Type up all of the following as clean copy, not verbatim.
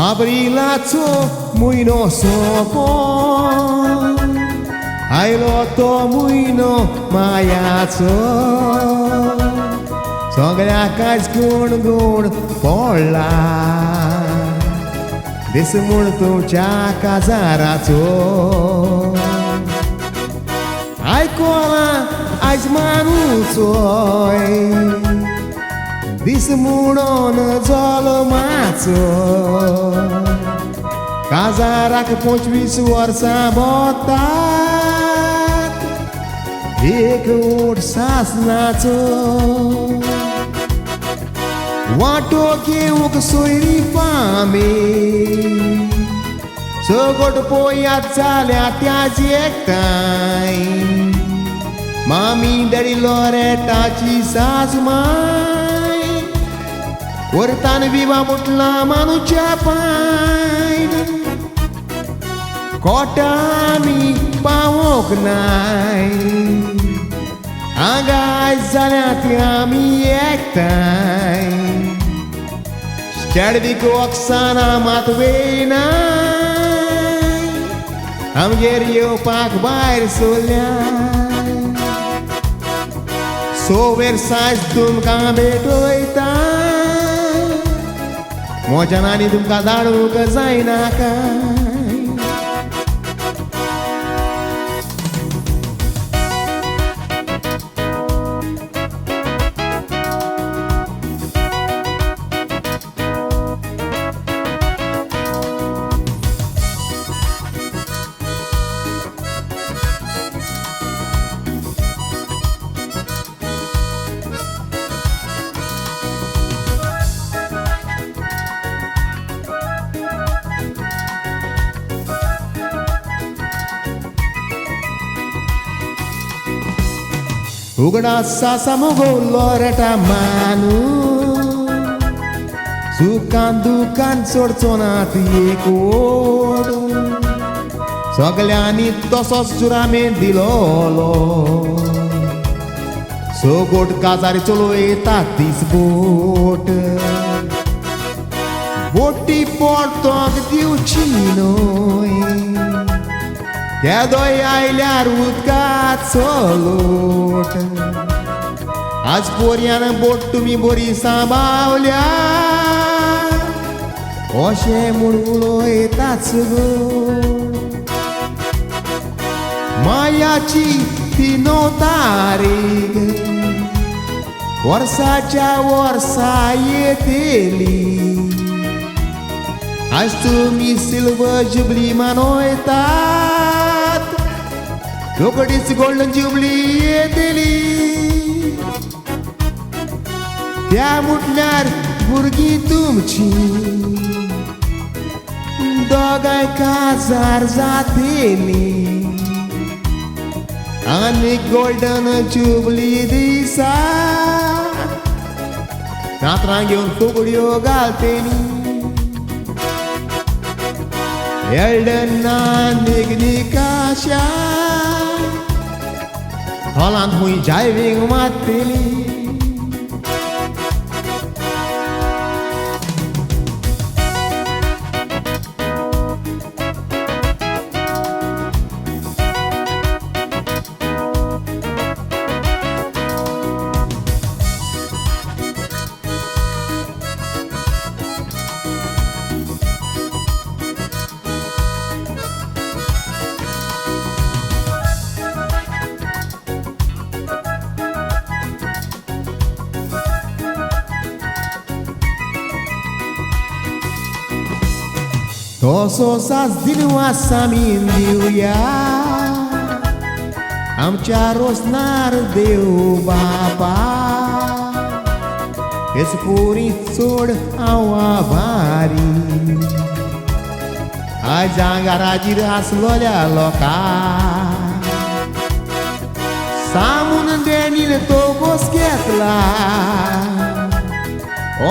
Abrilaco młyno sopo, aj loto młyno majaco. Sogľakať gun pola, kde sa murtu čaká zaraco. Aj kola, aj zmanúcoj, kde sa muron zolomaco. Kazarak počvi svor sa botat, ek ursas naco. वाटो के उक सोयरी फामे सगट पोयात झाल्या त्याची एकटाय मामी daddy लोरेटाची सासमाय वरतान विवा मुटला मानुच्या पाय कोटामी पावोक नाय आगाय जाल्यात आमी एकटाय Czerwik Oksana Matwejnaj Amger Jopak Bair Solyan Soversize तुमका भेटोयता मोजनानी तुमका धाडूक जायना काय Ugadasa samogoloreta manu Sukan dukan सोडचोनात एकवड सगळ्यांनी तसोच जुरामेन दिलोलो सोगोट काजारी चलोयता तीस बोट बोटी पोटोक दिवची नोय केदोय आयल्यार उदकात चलोट आज पोरयान बोट तुमी बरी सांबाळल्या अशें म्हूण उलोयताच गो मायाची ती 9 तारीख वर्साच्या वर्सा येतेली आज तुमी सिल्वर जुबली मनोयतात रोकडीच गोल्डन जुबली येतेली त्या म्हटल्यार भुरगीं तुमची दोगांय काजार जातेली आनी गोल्डन जुबली दिसा कातरां घेवन फुगड्यो घालतेली एल्डना निगनिकाशा हॉलांत खूंय जायवींग मारतेली तसोच दिनवास आमी दिवया आमच्या रोसनार देव बापा हेच पोरी चोड हांव आभारी आज आंगाराचेर आसलोल्या लोकांक सामून देणीन तो गोस घेतला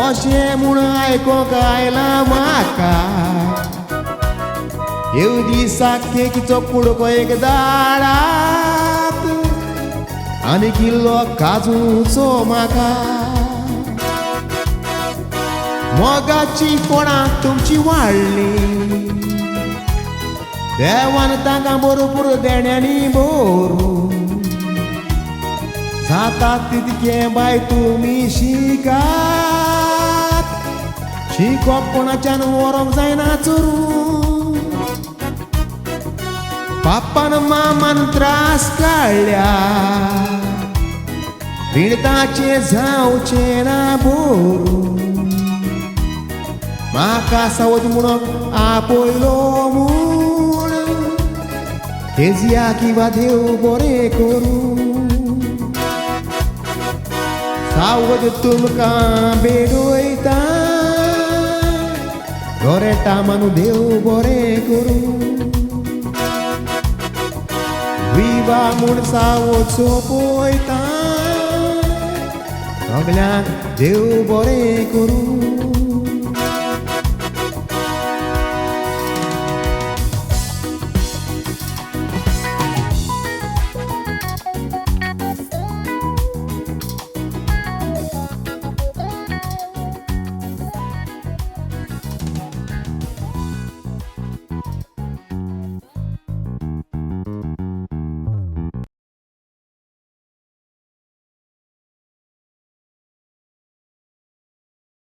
अशें म्हूण आयकोंक आयला म्हाका दिसाक केकीचो कुडको एक दाडात आनी किल्लो काजूचो म्हाका मोगाची कोणाक तुमची वाडली देवान तांकां भरपूर देण्यांनी भरू जाता तितके बाय तुमी शिकात शिकोप कोणाच्यान व्हरोंक जायना चोरू पापान मामान त्रास काडल्या भिडताचे जावचे ना भरू म्हाका सावध म्हणून आपयलो म्हूण तेजिया किंवा देव बरें करूं सावध तुमकां बेडोयता गोरेटा मानू देव बरें करूं विवा म्हूण सावध सोपयता सगल्यांक देव बरें करूं